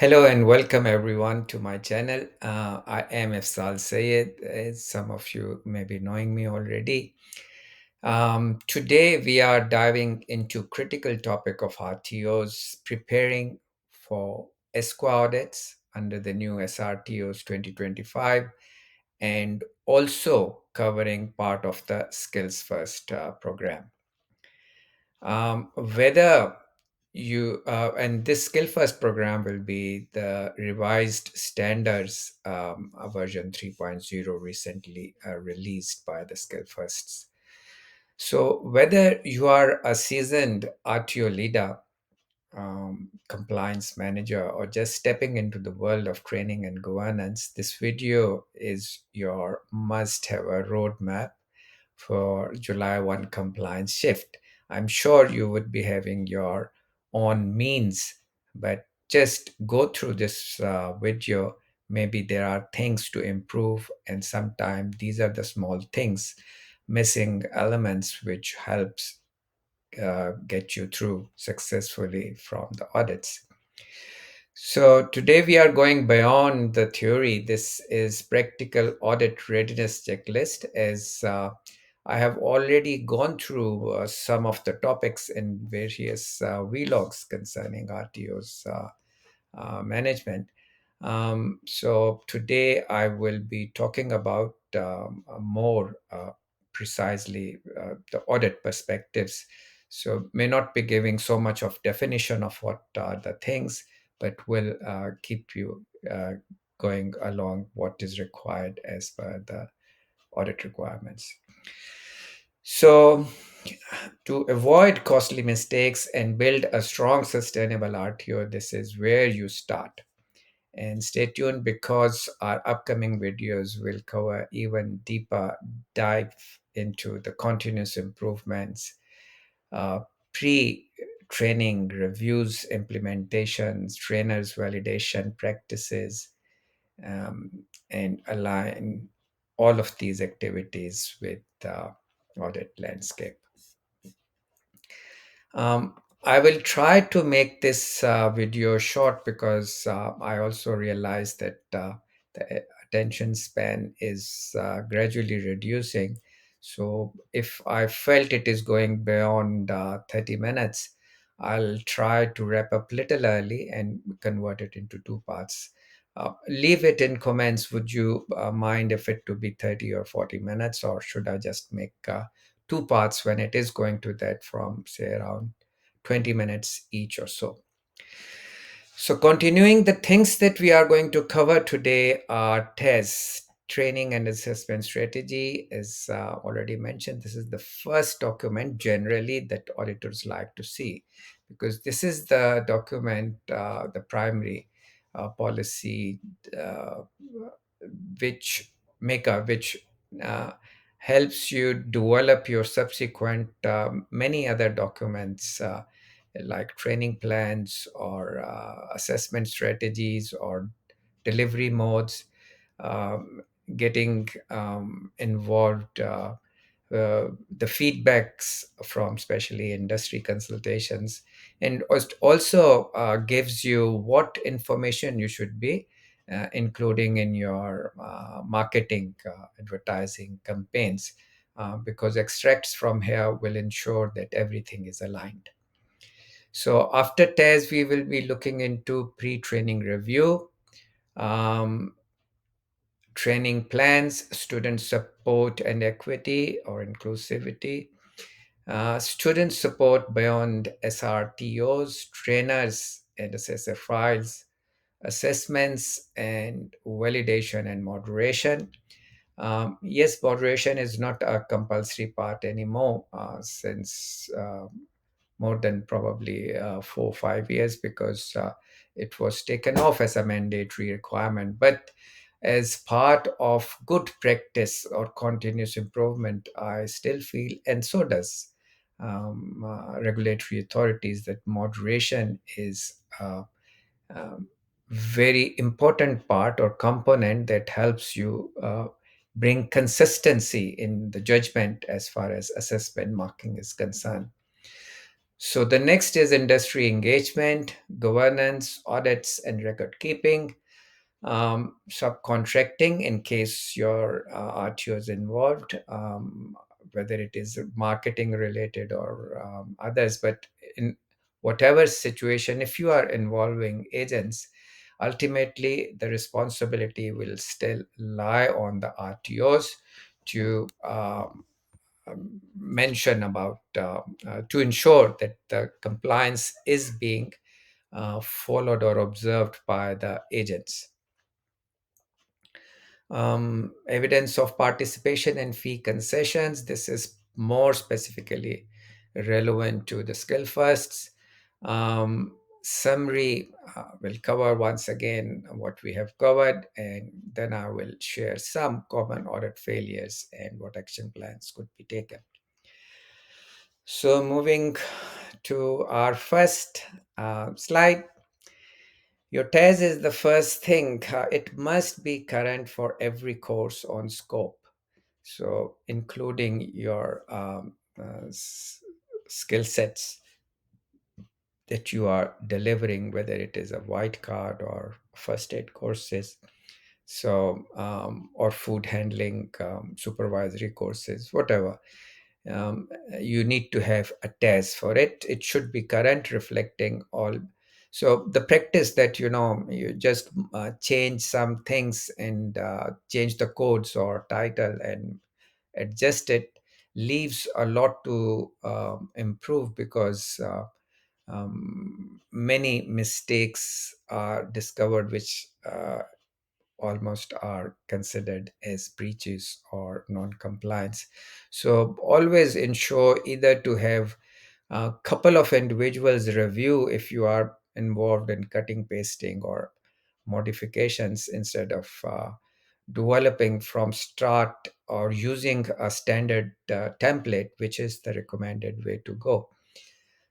Hello and welcome everyone to my channel. I am Efsal Sayed, as some of you may be knowing me already. Today we are diving into critical topic of RTOs, preparing for ASQA audits under the new SRTOs 2025, and also covering part of the Skills First program. Whether you and this skill first program will be the revised standards version 3.0 recently released by the skill firsts. So whether you are a seasoned RTO leader, compliance manager, or just stepping into the world of training and governance, this video is your must have a roadmap for July 1 compliance shift. I'm sure you would be having your own means, but just go through this video. Maybe there are things to improve, and sometimes these are the small things, missing elements, which helps get you through successfully from the audits. So today we are going beyond the theory. This is practical audit readiness checklist as I have already gone through some of the topics in various vlogs concerning RTOs management. So today I will be talking about more precisely the audit perspectives. So may not be giving so much of definition of what are the things, but will keep you going along what is required as per the audit requirements. So to avoid costly mistakes and build a strong sustainable RTO, this is where you start. And stay tuned because our upcoming videos will cover even deeper dive into the continuous improvements, uh, pre-training reviews, implementations, trainers validation practices, um, and align all of these activities with the audit landscape. I will try to make this video short because I also realize that the attention span is gradually reducing. So if I felt it is going beyond 30 minutes, I'll try to wrap up little early and convert it into two parts. Leave it in comments. Would you mind if it to be 30 or 40 minutes, or should I just make two parts when it is going to that from say around 20 minutes each or so? So continuing, the things that we are going to cover today are tests, training and assessment strategy. As already mentioned, this is the first document generally that auditors like to see, because this is the document, the primary policy uh, which uh, helps you develop your subsequent many other documents, like training plans or assessment strategies or delivery modes, um, getting involved, the feedbacks from especially industry consultations, and also gives you what information you should be including in your marketing advertising campaigns, because extracts from here will ensure that everything is aligned. So after TES, we will be looking into pre-training review, um, training plans, student support and equity or inclusivity, student support beyond SRTOs, trainers and assessor files, assessments and validation and moderation. Yes, moderation is not a compulsory part anymore since more than probably 4 or 5 years, because it was taken off as a mandatory requirement. But as part of good practice or continuous improvement, I still feel, and so does regulatory authorities, that moderation is very important part or component that helps you bring consistency in the judgment as far as assessment marking is concerned. So the next is industry engagement, governance, audits, and record keeping. Subcontracting, in case your RTO is involved, whether it is marketing related or others. But in whatever situation, if you are involving agents, ultimately the responsibility will still lie on the RTOs to mention about to ensure that the compliance is being followed or observed by the agents. Evidence of participation and fee concessions. This is more specifically relevant to the skill firsts. Summary will cover once again what we have covered, and then I will share some common audit failures and what action plans could be taken. So, moving to our first slide, your test is the first thing. It must be current for every course on scope. So, including your skill sets that you are delivering, whether it is a white card or first aid courses, so or food handling supervisory courses, whatever. um, you need to have a test for it. It should be current, reflecting all. So the practice that you just change some things and change the codes or title and adjust it leaves a lot to improve, because many mistakes are discovered which almost are considered as breaches or non-compliance. So always ensure either to have a couple of individuals review if you are involved in cutting, pasting, or modifications, instead of developing from start or using a standard template, which is the recommended way to go.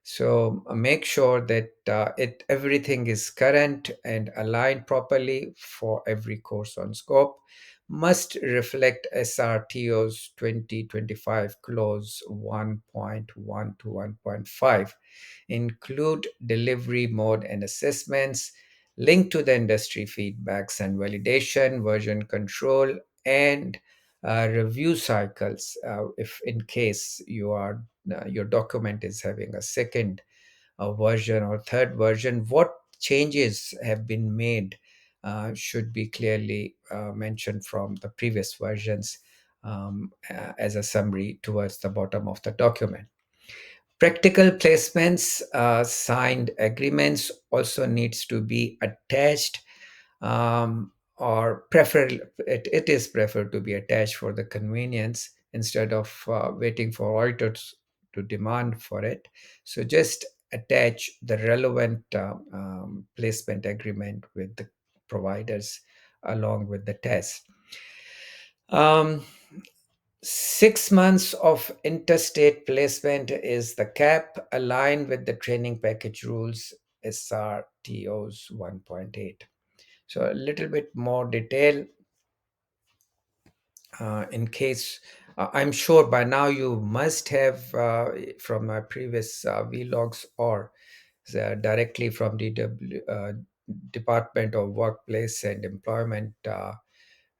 So make sure that it everything is current and aligned properly for every course on scope. Must reflect SRTOs 2025 clause 1.1 to 1.5. Include delivery mode and assessments. Link to the industry feedbacks and validation, version control, and review cycles. If in case your document is having a second version or third version, what changes have been made should be clearly mentioned from the previous versions, as a summary towards the bottom of the document. Practical placements, signed agreements also needs to be attached, or it is preferred to be attached for the convenience, instead of waiting for auditors to demand for it. So just attach the relevant placement agreement with the providers along with the test. Um, 6 months of interstate placement is the cap, aligned with the training package rules SRTOs 1.8. So a little bit more detail, in case I'm sure by now you must have from my previous vlogs, or directly from the Department of Workplace and Employment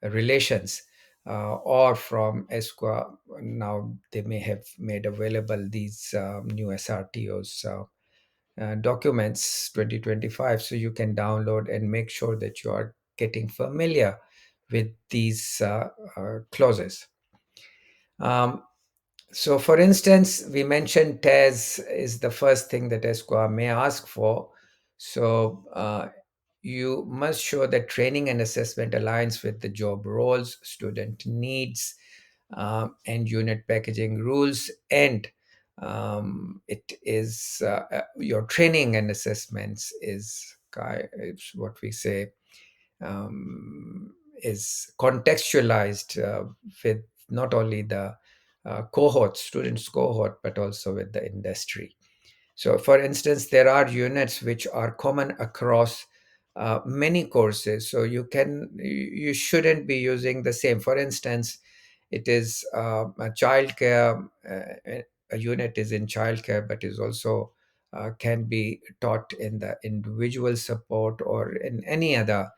Relations, or from ASQA. Now they may have made available these new SRTOs documents 2025, so you can download and make sure that you are getting familiar with these clauses. Um, so, for instance, we mentioned TES is the first thing that ESQA may ask for. So, you must show that training and assessment aligns with the job roles, student needs, and unit packaging rules, and it is your training and assessments is what we say, is contextualized with not only the students cohort, but also with the industry. So, for instance, there are units which are common across many courses. So you shouldn't be using the same. For instance, it is a childcare. A unit is in childcare, but is also can be taught in the individual support or in any other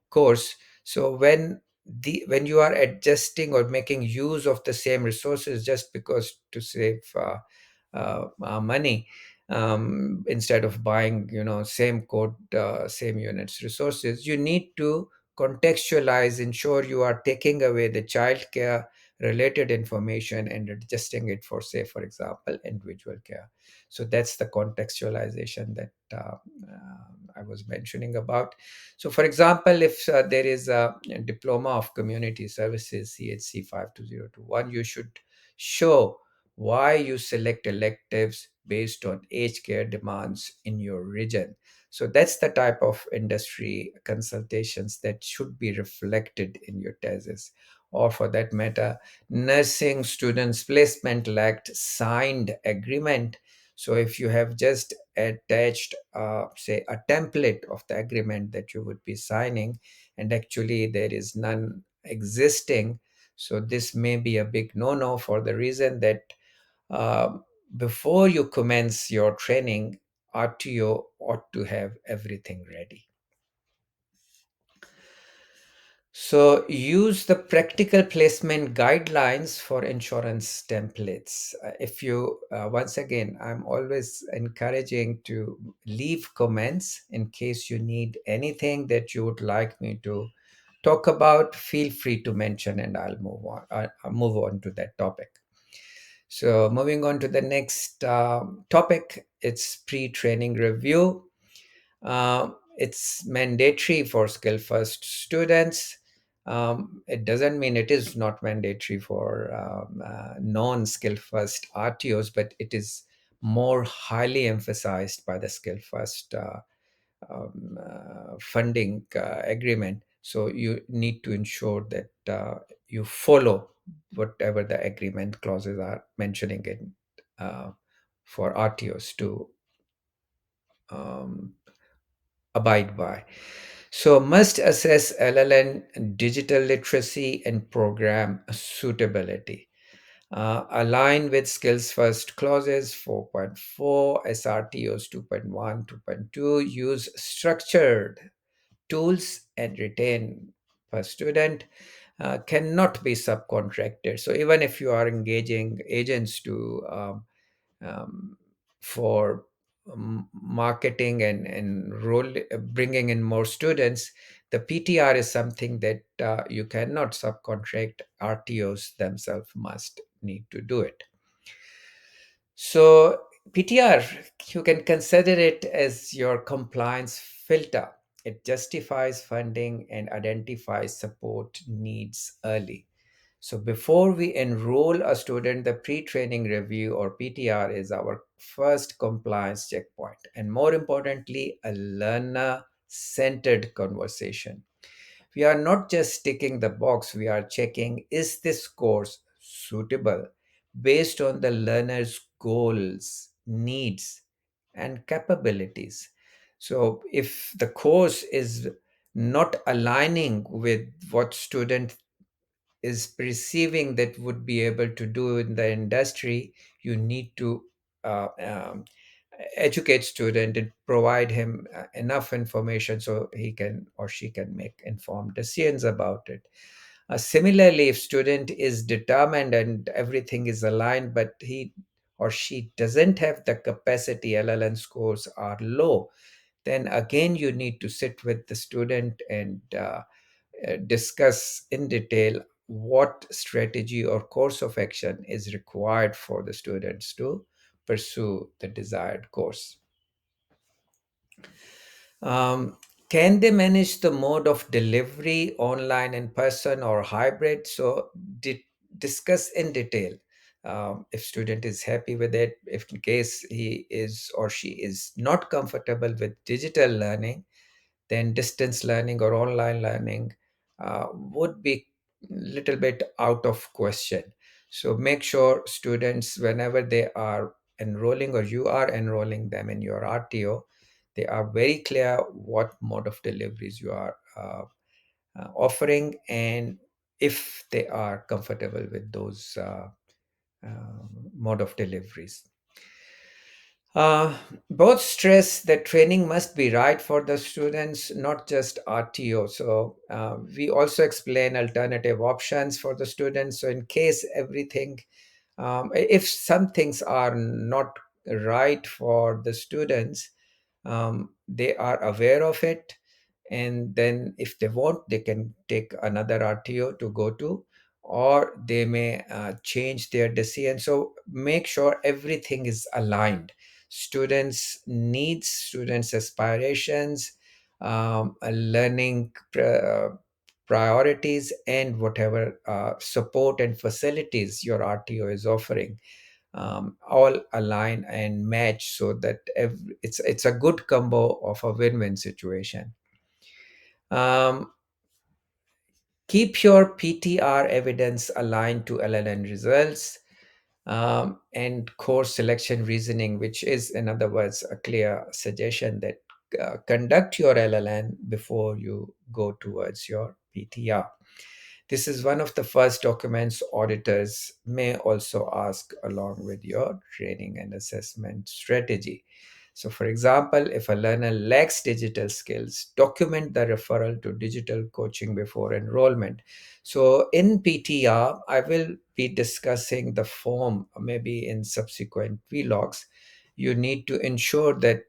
course. So when you are adjusting or making use of the same resources just because to save money, instead of buying same code, same units resources, you need to contextualize, ensure you are taking away the childcare related information and adjusting it for, say for example, individual care. So that's the contextualization that I was mentioning about. So for example, if there is a diploma of community services, CHC 52021, you should show why you select electives based on aged care demands in your region. So that's the type of industry consultations that should be reflected in your thesis. Or for that matter, nursing students placement lacked signed agreement. So if you have just attached, say, a template of the agreement that you would be signing, and actually there is none existing, so this may be a big no-no, for the reason that uh, before you commence your training, RTO ought to have everything ready. So use the practical placement guidelines for insurance templates. If you, once again, I'm always encouraging to leave comments in case you need anything that you would like me to talk about. Feel free to mention, and I'll move on. I'll move on to that topic. So moving on to the next topic, it's pre-training review. It's mandatory for skill first students. It doesn't mean it is not mandatory for non skill first RTOs, but it is more highly emphasized by the skill first funding agreement. So you need to ensure that you follow whatever the agreement clauses are mentioning in for RTOs to um, abide by. So must assess LLN digital literacy and program suitability. Align with skills first clauses 4.4, SRTOs 2.1, 2.2, use structured tools and retain per student, cannot be subcontracted. So even if you are engaging agents to um, for marketing and bringing in more students, the PTR is something that you cannot subcontract. RTOs themselves must need to do it. So PTR, you can consider it as your compliance filter. It justifies funding and identifies support needs early. So before we enroll a student, the pre-training review or PTR is our first compliance checkpoint. And more importantly, a learner-centered conversation. We are not just ticking the box, we are checking, is this course suitable based on the learner's goals, needs, and capabilities? So if the course is not aligning with what student is perceiving that would be able to do in the industry, you need to uh, um, educate student and provide him enough information so he can or she can make informed decisions about it. Similarly, if student is determined and everything is aligned, but he or she doesn't have the capacity, LLN scores are low, then again you need to sit with the student and discuss in detail what strategy or course of action is required for the students to pursue the desired course. Um, can they manage the mode of delivery, online, in person, or hybrid? So discuss in detail. If student is happy with it, if in case he is or she is not comfortable with digital learning, then distance learning or online learning would be little bit out of question. So make sure students, whenever they are enrolling or you are enrolling them in your RTO, they are very clear what mode of deliveries you are offering, and if they are comfortable with those mode of deliveries. Uh, Both stress that training must be right for the students, not just RTO. So we also explain alternative options for the students. So in case everything, if some things are not right for the students, they are aware of it, and then if they want, they can take another RTO to go to, or they may change their decision. So make sure everything is aligned: students needs, students aspirations, learning priorities, and whatever support and facilities your RTO is offering, all align and match, so that it's a good combo of a win-win situation. um, Keep your PTR evidence aligned to LLN results, and course selection reasoning, which is, in other words, a clear suggestion that conduct your LLN before you go towards your PTR. This is one of the first documents auditors may also ask along with your training and assessment strategy. So, for example, if a learner lacks digital skills, document the referral to digital coaching before enrollment. So, in PTR, I will be discussing the form maybe in subsequent vlogs. You need to ensure that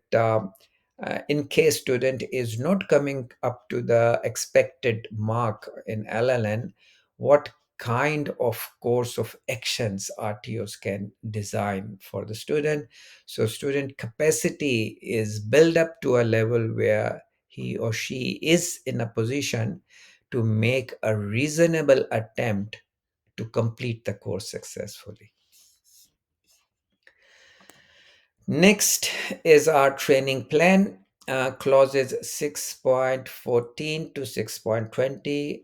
in case student is not coming up to the expected mark in LLN, what kind of course of actions RTOs can design for the student, so student capacity is built up to a level where he or she is in a position to make a reasonable attempt to complete the course successfully. Next is our training plan, clauses 6.14 to 6.20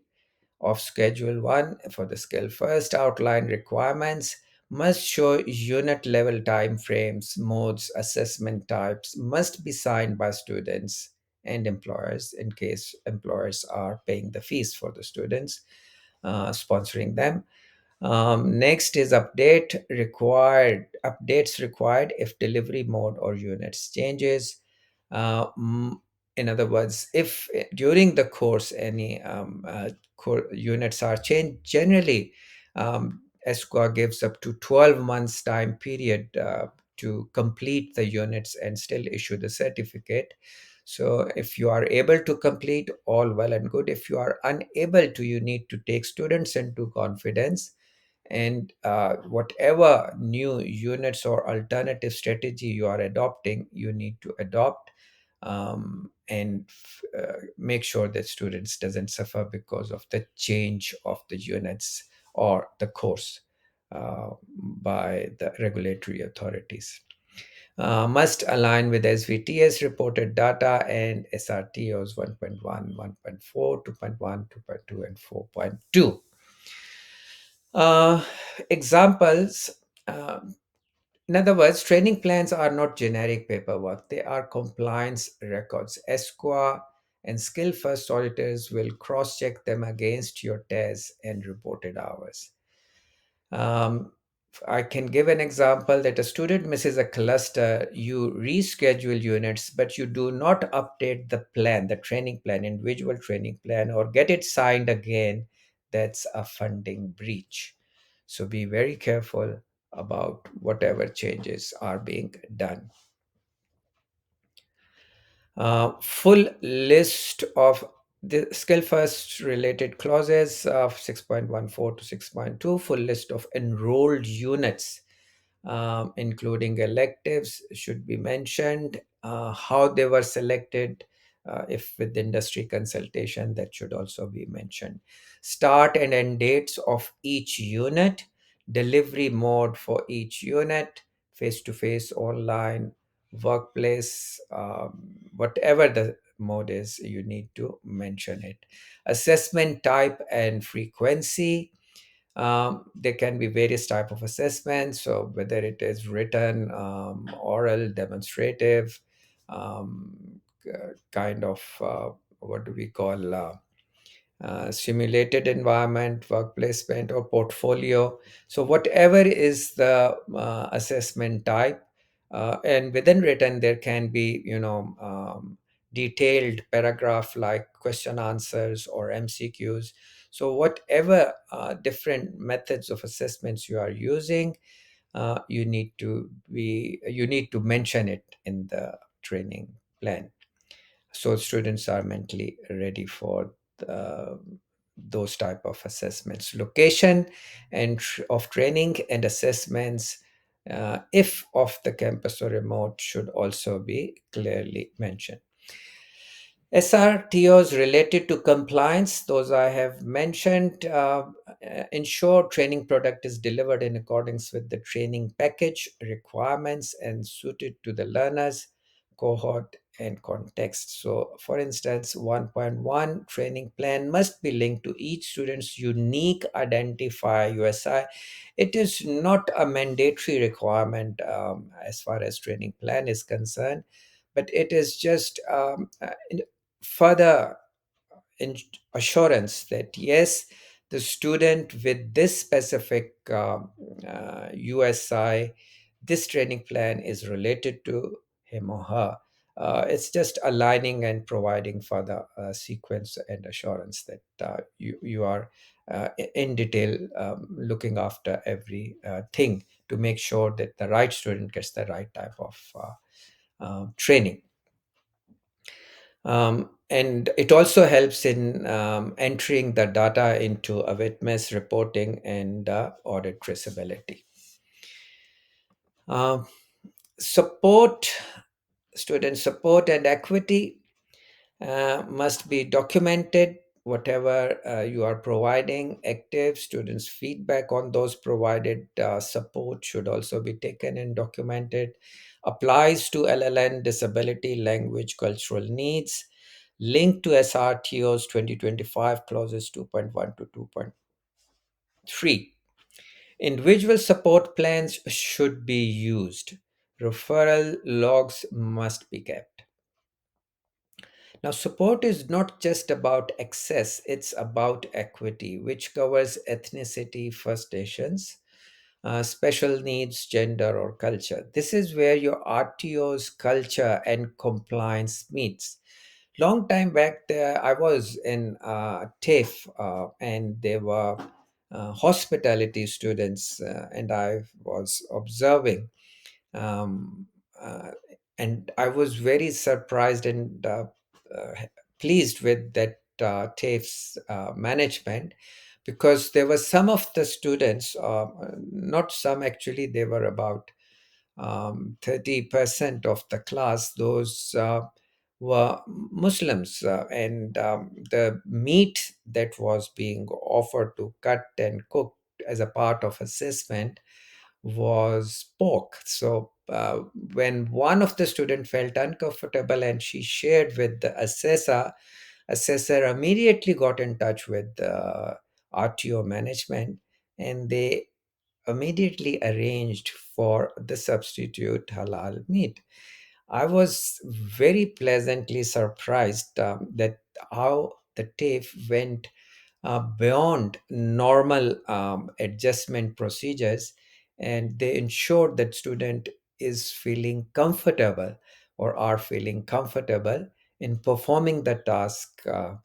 of Schedule 1 for the skill. First, outline requirements must show unit level timeframes, modes, assessment types, must be signed by students and employers in case employers are paying the fees for the students, sponsoring them. Next is updates required if delivery mode or units changes. Uh, mm, in other words, if during the course any units are changed, generally ASQA gives up to 12 months time period to complete the units and still issue the certificate. So if you are able to complete, all well and good. If you are unable to, you need to take students into confidence, and whatever new units or alternative strategy you are adopting, you need to adopt, and make sure that students doesn't suffer because of the change of the units or the course by the regulatory authorities. Must align with SVTS reported data and SRTOs 1.1, 1.4, 2.1, 2.2, and 4.2. Uh, Examples. In other words, training plans are not generic paperwork, they are compliance records. ASQA and skill first auditors will cross check them against your tests and reported hours. Um, I can give an example that a student misses a cluster, you reschedule units, but you do not update the plan, the training plan, individual training plan, or get it signed again. That's a funding breach. So be very careful about whatever changes are being done. Full list of the skill first related clauses of 6.14 to 6.2, full list of enrolled units, including electives, should be mentioned, how they were selected, if with industry consultation, that should also be mentioned. Start and end dates of each unit, delivery mode for each unit, face to face, online, workplace, whatever the mode is, you need to mention it. Assessment type and frequency, there can be various type of assessments, so whether it is written, oral, demonstrative, kind of what do we call simulated environment, work placement, or portfolio. So whatever is the assessment type, And within written, there can be, detailed paragraph like question answers or MCQs. So whatever different methods of assessments you are using, you need to mention it in the training plan, so students are mentally ready for the, those type of assessments. Location of training and assessments, if off the campus or remote, should also be clearly mentioned. SRTOs related to compliance, those I have mentioned, ensure training product is delivered in accordance with the training package requirements and suited to the learners, cohort, and context. So, for instance, 1.1 training plan must be linked to each student's unique identifier USI. It is not a mandatory requirement as far as training plan is concerned, but it is just further in assurance that yes, the student with this specific USI, this training plan is related to him or her. It's just aligning and providing further sequence and assurance that you are in detail looking after every thing to make sure that the right student gets the right type of training. And it also helps in entering the data into a witness reporting and audit traceability. Um, Support, student support and equity must be documented. Whatever you are providing, active students' feedback on those provided support should also be taken and documented. Applies to LLN, disability, language, cultural needs. Linked to SRTOs 2025 clauses 2.1 to 2.3. Individual support plans should be used. Referral logs must be kept. Now, support is not just about access, it's about equity, which covers ethnicity, First Nations, special needs, gender, or culture. This is where your RTO's culture and compliance meets. Long time back there, I was in TAFE, and there were hospitality students, and I was observing, um, uh, and I was very surprised and uh, pleased with that TAFE's management, because there were some of the students, not some actually, they were about 30% of the class, those were Muslims, and the meat that was being offered to cut and cook as a part of assessment was pork. So when one of the students felt uncomfortable and she shared with the assessor immediately got in touch with the RTO management, and they immediately arranged for the substitute halal meat. I was very pleasantly surprised that how the TAFE went beyond normal adjustment procedures, and they ensured that student is feeling comfortable or are feeling comfortable in performing the task, to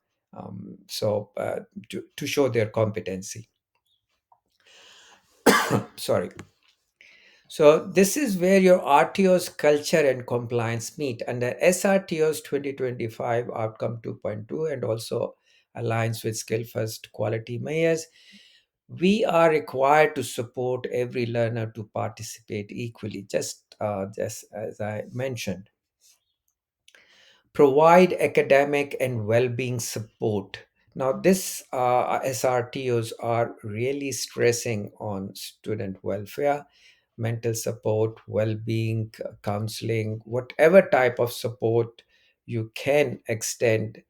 show their competency. Sorry. So this is where your RTO's culture and compliance meet. Under SRTO's 2025 Outcome 2.2 and also aligns with Skill First quality measures, we are required to support every learner to participate equally, just as I mentioned. Provide academic and well-being support. Now, this SRTOs are really stressing on student welfare, mental support, well-being, counseling, whatever type of support you can extend.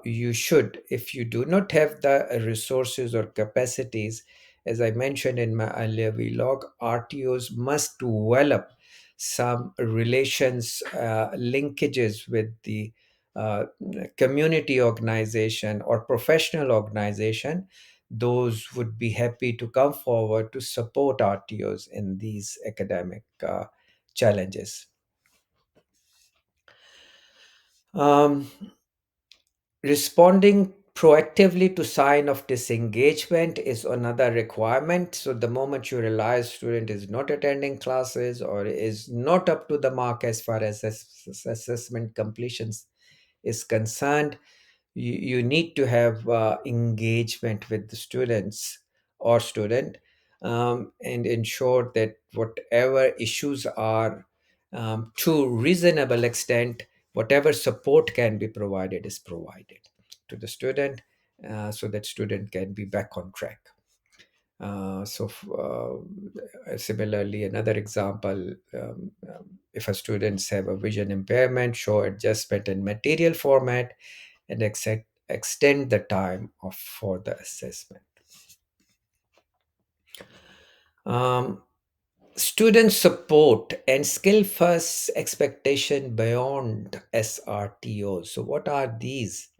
You should. If you do not have the resources or capacities, as I mentioned in my earlier vlog, RTOs must develop some relations, linkages with the uh, community organization or professional organization. Those would be happy to come forward to support RTOs in these academic challenges. Um, Responding proactively to sign of disengagement is another requirement. So the moment you realize student is not attending classes or is not up to the mark as far as assessment completions is concerned, you need to have engagement with the students or student, and ensure that whatever issues are, to reasonable extent, whatever support can be provided is provided to the student, so that student can be back on track. Similarly, another example, if a students have a vision impairment, show adjustment in material format and extend the time for the assessment. Um, Student support and skill first expectation beyond SRTOs. So, what are these?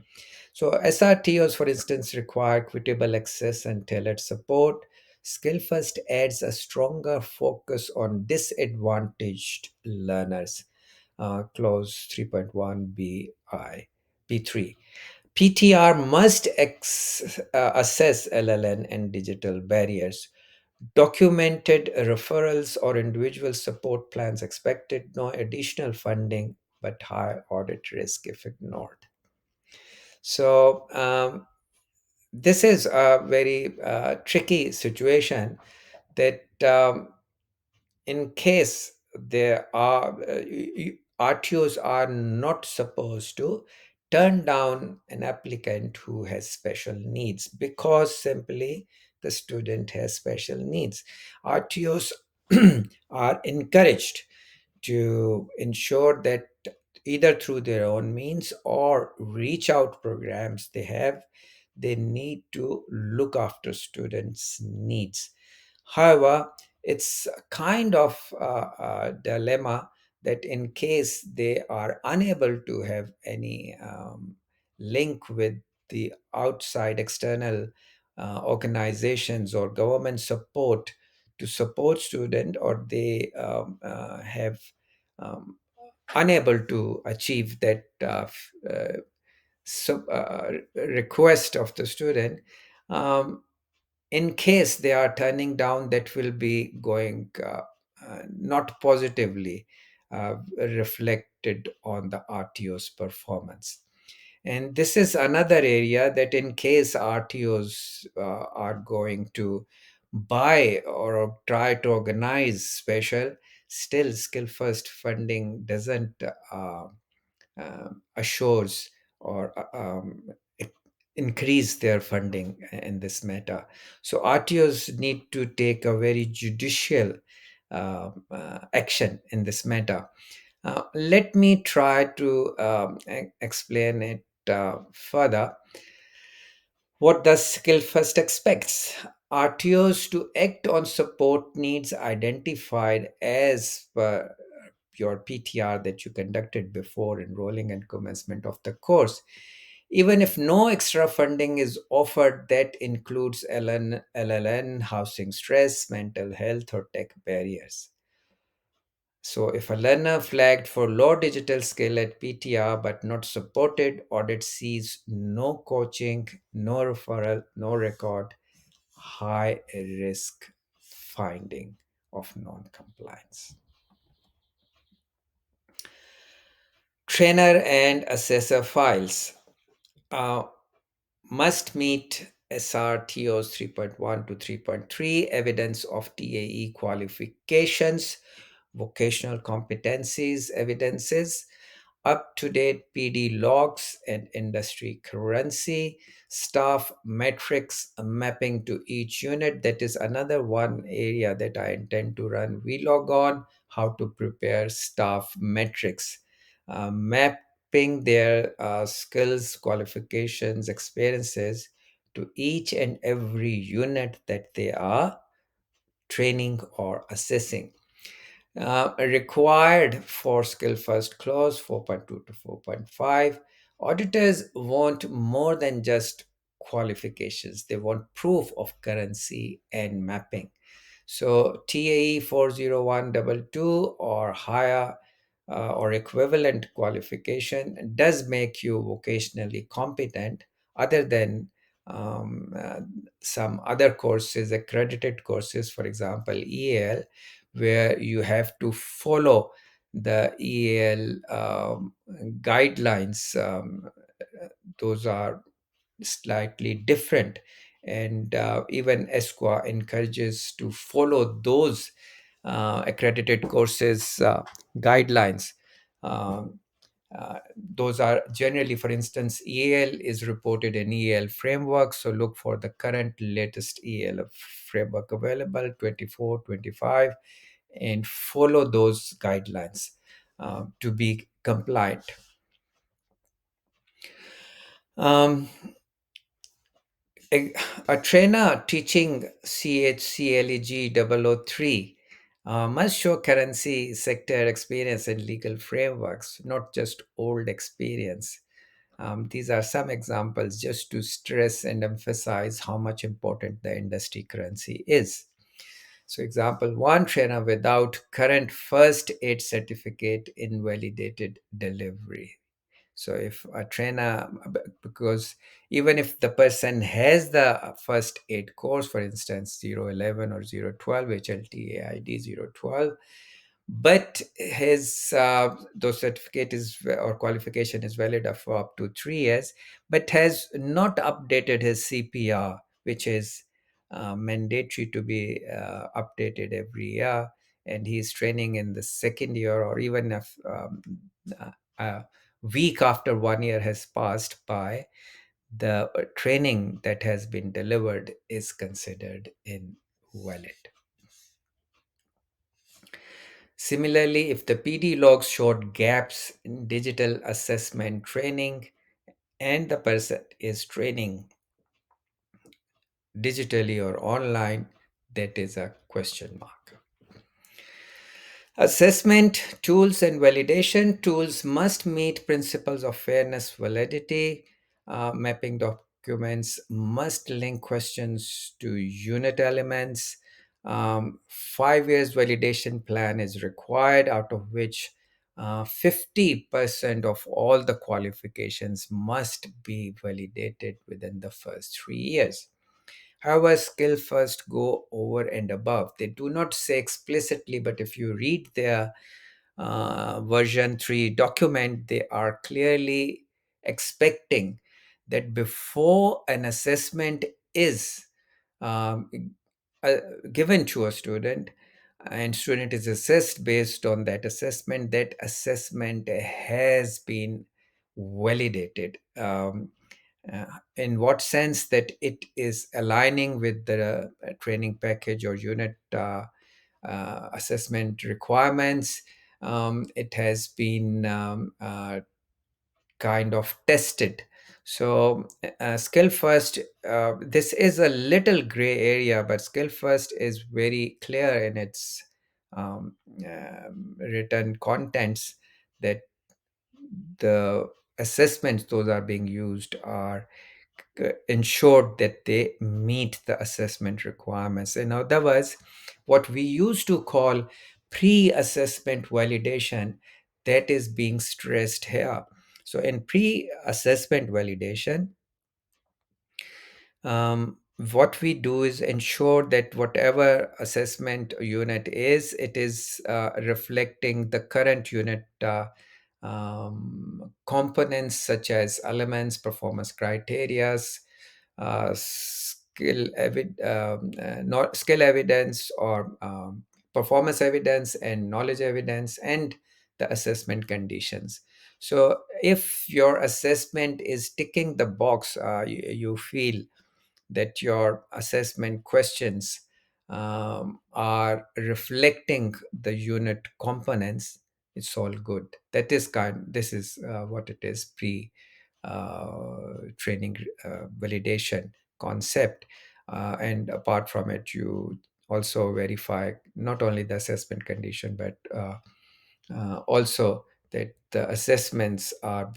So, SRTOs, for instance, require equitable access and tailored support. Skill first adds a stronger focus on disadvantaged learners. Clause 3.1 B3. PTR must assess LLN and digital barriers. Documented referrals or individual support plans expected, no additional funding, but high audit risk if ignored. So, this is a very tricky situation that, in case there are RTOs are not supposed to turn down an applicant who has special needs because simply the student has special needs. RTOs are encouraged to ensure that either through their own means or reach out programs they have, they need to look after students' needs. However, it's a kind of a dilemma that in case they are unable to have any link with the outside external organizations or government support to support student, or they have um, unable to achieve that request of the student, um, in case they are turning down, that will be going not positively reflected on the RTO's performance. And this is another area that in case RTOs are going to buy or try to organize special, still skill first funding doesn't assures or increase their funding in this matter. So RTOs need to take a very judicial action in this matter. Let me try to explain it further. What does skill first expects? RTOs to act on support needs identified as per your PTR that you conducted before enrolling and commencement of the course. Even if no extra funding is offered, that includes LLN, housing stress, mental health, or tech barriers. So, if a learner flagged for low digital skill at PTR but not supported, audit sees no coaching, no referral, no record, high risk finding of non compliance. Trainer and assessor files uh, must meet SRTOs 3.1 to 3.3, evidence of TAE qualifications, vocational competencies evidences, up to date PD logs and industry currency, staff metrics mapping to each unit. That is another one area that I intend to run vlog on, how to prepare staff metrics, mapping their skills, qualifications, experiences to each and every unit that they are training or assessing. Required for skill first clause 4.2 to 4.5. Auditors want more than just qualifications, they want proof of currency and mapping. So TAE 40122 or higher or equivalent qualification does make you vocationally competent, other than um, uh, some other courses, accredited courses, for example, EAL, where you have to follow the EAL guidelines. Those are slightly different, and even ASQA encourages to follow those accredited courses guidelines. Um, those are generally, for instance, EAL is reported in EAL framework. So look for the current latest EAL framework available, 24, 25, and follow those guidelines to be compliant. Um, a, a trainer teaching CHCLEG 003 must show currency sector experience and legal frameworks, not just old experience. These are some examples just to stress and emphasize how much important the industry currency is. So, example one, trainer without current first aid certificate invalidated delivery. So if a trainer, because even if the person has the first aid course, for instance, 011 or 012, HLTA ID 012, but his those certificate is or qualification is valid for up to 3 years, but has not updated his CPR, which is mandatory to be updated every year, and he's training in the second year, or even if a week after 1 year has passed by, the training that has been delivered is considered invalid. Similarly, if the PD logs showed gaps in digital assessment training and the person is training digitally or online, that is a question mark. Assessment tools and validation tools must meet principles of fairness, validity. Mapping documents must link questions to unit elements. 5 years validation plan is required, out of which 50% of all the qualifications must be validated within the first 3 years. However, skill first go over and above. They do not say explicitly, but if you read their version 3 document, they are clearly expecting that before an assessment is um, uh, given to a student, and student is assessed based on that assessment has been validated. Uh, in what sense? That it is aligning with the training package or unit assessment requirements. It has been kind of tested. So, skill first, this is a little gray area, but skill first is very clear in its written contents, that the assessments those are being used are ensured that they meet the assessment requirements. In other words, what we used to call pre-assessment validation, that is being stressed here. So in pre-assessment validation, what we do is ensure that whatever assessment unit is, it is reflecting the current unit components, such as elements, performance criterias, not skill evidence, or performance evidence, and knowledge evidence, and the assessment conditions. So if your assessment is ticking the box, you feel that your assessment questions are reflecting the unit components, it's all good. This is what it is, pre training validation concept. And apart from it, you also verify not only the assessment condition, but also that the assessments are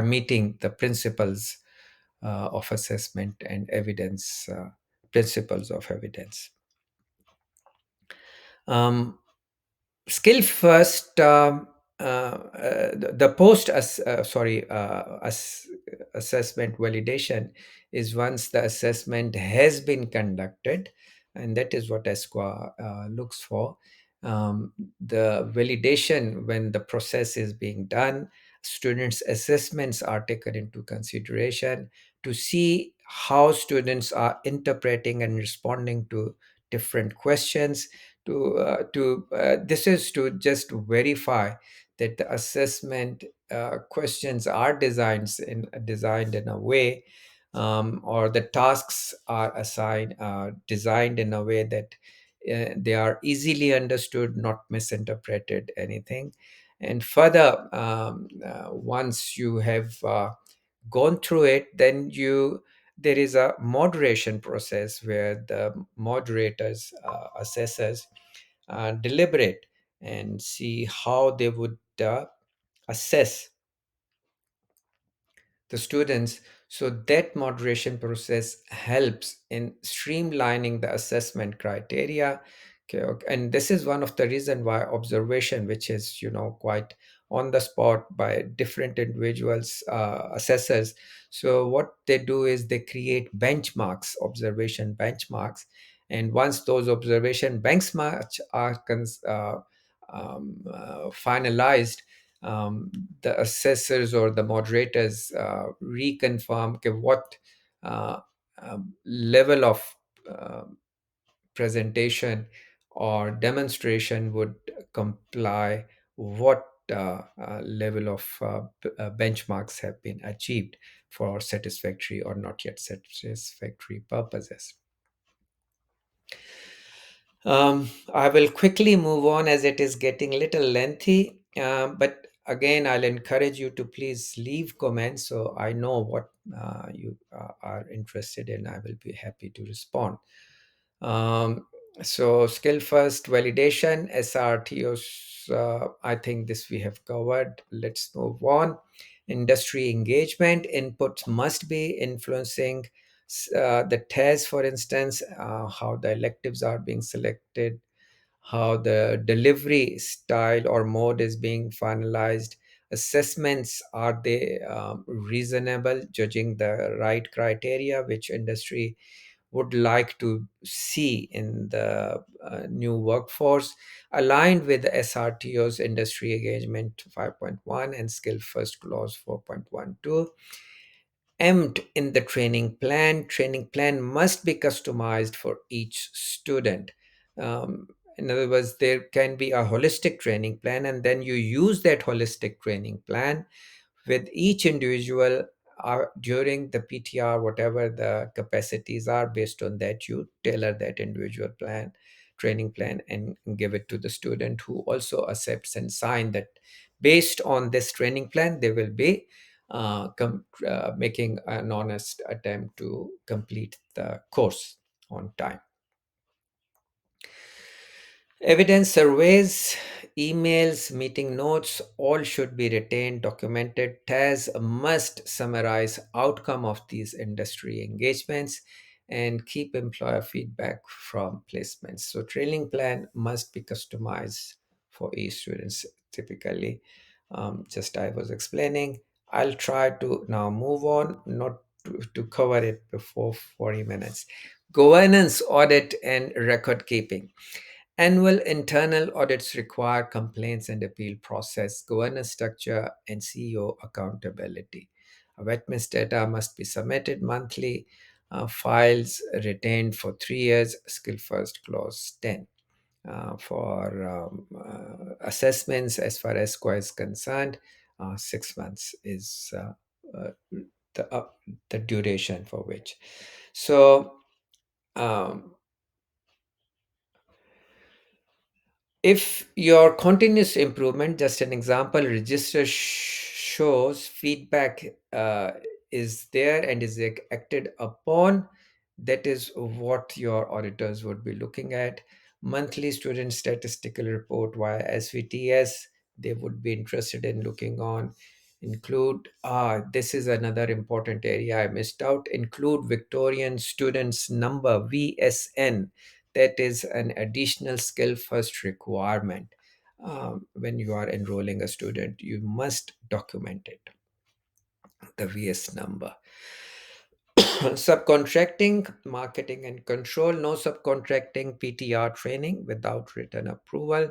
meeting the principles of assessment and evidence, principles of evidence. Um, skill first the post assessment validation is once the assessment has been conducted, and that is what ASQA looks for. The validation, when the process is being done, students assessments are taken into consideration to see how students are interpreting and responding to different questions. This is to just verify that the assessment questions are designed in a way, or the tasks are designed in a way that they are easily understood, not misinterpreted anything. And further, once you have gone through it, then there is a moderation process where the moderators, assessors, deliberate and see how they would assess the students. So that moderation process helps in streamlining the assessment criteria. And this is one of the reason why observation, which is quite on the spot by different individuals, assessors. So what they do is they create benchmarks, observation benchmarks. And once those observation benchmarks are finalized, um, the assessors or the moderators reconfirm what uh, level of uh, presentation or demonstration would comply, what level of benchmarks have been achieved for satisfactory or not yet satisfactory purposes. I will quickly move on as it is getting a little lengthy. But again, I'll encourage you to please leave comments so I know what you are interested in. I will be happy to respond. Um, so, skill first validation, SRTOs, I think this we have covered. Let's move on. Industry engagement inputs must be influencing the TES, for instance, how the electives are being selected, how the delivery style or mode is being finalized. Assessments, are they reasonable, judging the right criteria which industry would like to see in the new workforce, aligned with the SRTO's industry engagement 5.1 and skill first clause 4.12. Empt in the training plan. Training plan must be customized for each student. In other words, there can be a holistic training plan, and then you use that holistic training plan with each individual during the PTR, whatever the capacities are. Based on that, you tailor that individual plan, training plan, and give it to the student, who also accepts and sign that based on this training plan, they will be making an honest attempt to complete the course on time. Evidence surveys, emails, meeting notes, all should be retained, documented. TAS must summarize outcome of these industry engagements and keep employer feedback from placements. So training plan must be customized for each students typically. Just I was explaining. I'll try to now move on, not to cover it before 40 minutes. Governance, audit, and record keeping. Annual internal audits require complaints and appeal process, governance structure, and CEO accountability. Wetness data must be submitted monthly, files retained for 3 years, skill first clause 10. For assessments, as far as SQA is concerned, 6 months is uh, the, uh, the duration for which. So, um, if your continuous improvement, just an example, register shows feedback is there and is acted upon, that is what your auditors would be looking at. Monthly student statistical report via SVTS, they would be interested in looking on. Include, this is another important area I missed out, include Victorian students number, VSN. that is an additional skill first requirement. When you are enrolling a student, you must document it, the VS number. Subcontracting, marketing and control. No subcontracting PTR training without written approval.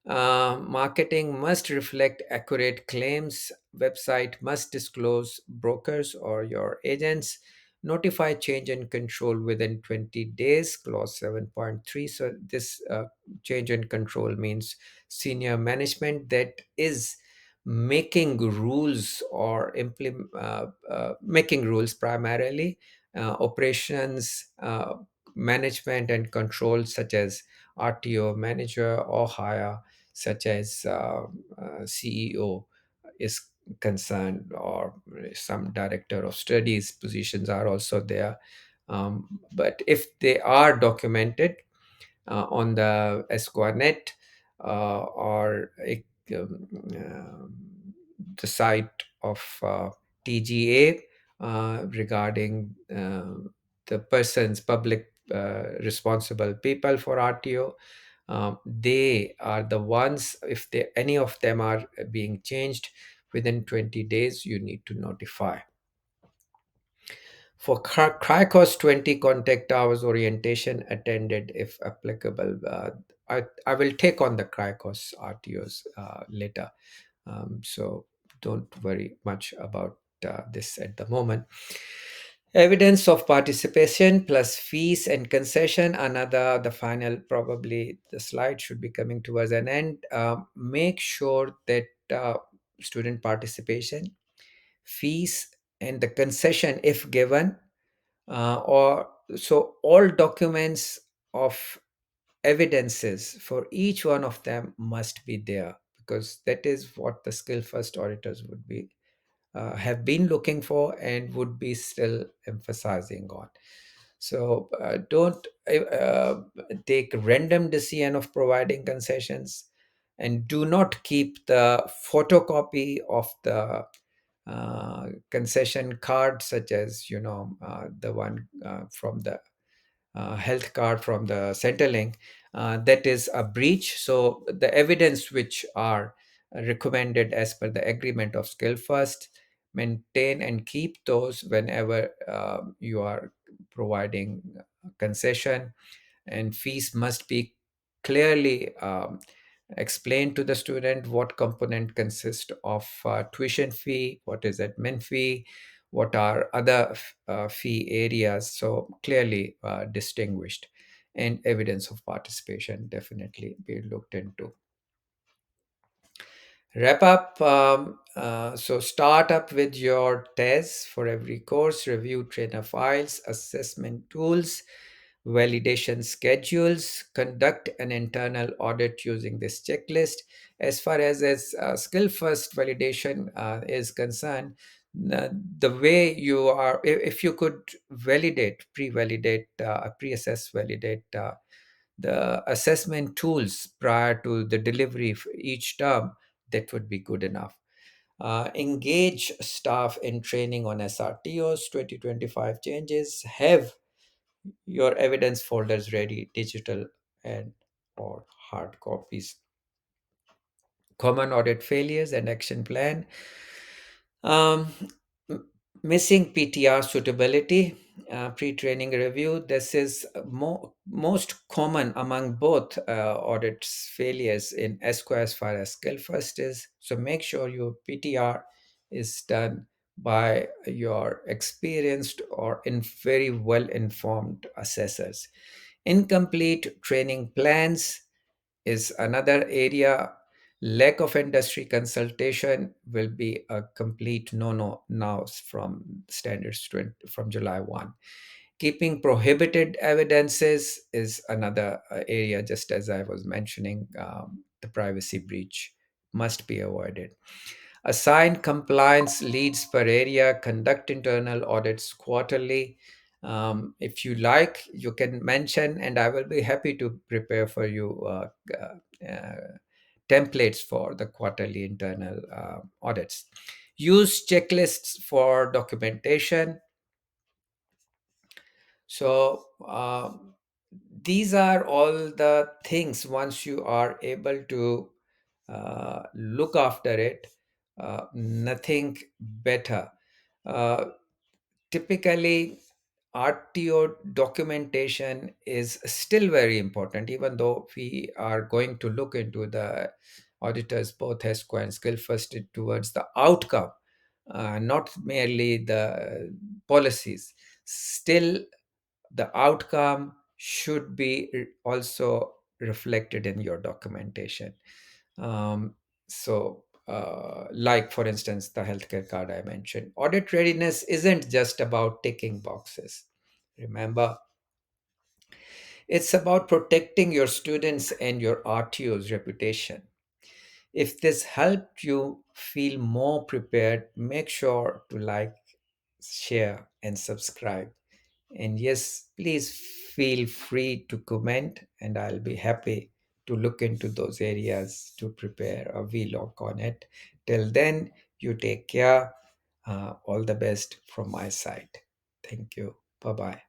Marketing must reflect accurate claims. Website must disclose brokers or your agents. Notify change in control within 20 days, clause 7.3. So, this change in control means senior management that is making rules or making rules primarily, operations, management, and control, such as RTO manager or higher, such as CEO is concerned, or some director of studies positions are also there. But if they are documented on the ASQA net, or the site of TGA, regarding the persons, public responsible people for RTO, they are the ones. If they, any of them are being changed within 20 days, you need to notify. For Cricos 20 contact hours orientation attended if applicable. I will take on the Cricos RTOs later. So don't worry much about this at the moment. Evidence of participation plus fees and concession. Another, the final, probably the slide should be coming towards an end. Make sure that student participation, fees, and the concession, if given, or so all documents of evidences for each one of them must be there, because that is what the skill first auditors would be have been looking for and would be still emphasizing on. So don't take random decision of providing concessions, and do not keep the photocopy of the concession card, such as the one from the health card from the Centrelink. That is a breach. So the evidence which are recommended as per the agreement of skill first, maintain and keep those whenever you are providing concession. And fees must be clearly explain to the student what component consist of tuition fee, what is admin fee, what are other fee areas, so clearly distinguished. And evidence of participation definitely be looked into. Wrap up. So start up with your tests for every course, review trainer files, assessment tools, validation schedules, conduct an internal audit using this checklist. As far as skill first validation is concerned, the way you are, if you could validate, pre-validate, pre-assess, validate the assessment tools prior to the delivery of each term, that would be good enough. Engage staff in training on SRTOs 2025 changes. Have your evidence folders ready, digital and or hard copies. Common audit failures and action plan. Um, Missing PTR suitability, pre-training review. This is most common among both audits failures in ASQA as far as skill first is. So make sure your PTR is done by your experienced or in very well informed assessors. Incomplete training plans is another area. Lack of industry consultation will be a complete no-no now from standards from July 1. Keeping prohibited evidences is another area, just as I was mentioning, the privacy breach must be avoided. Assign compliance leads per area, conduct internal audits quarterly. If you like, you can mention, and I will be happy to prepare for you templates for the quarterly internal audits. Use checklists for documentation. So These are all the things. Once you are able to look after it, nothing better. uh, Typically, RTO documentation is still very important, even though we are going to look into the auditors, both ASQA and skill first, towards the outcome, not merely the policies. Still, the outcome should be also reflected in your documentation. Like for instance, the healthcare card I mentioned, audit readiness isn't just about ticking boxes. Remember, it's about protecting your students and your RTO's reputation. If this helped you feel more prepared, make sure to like, share, and subscribe. And yes, please feel free to comment, and I'll be happy to look into those areas to prepare a vlog on it. Till then, you take care. All the best from my side. Thank you. Bye bye.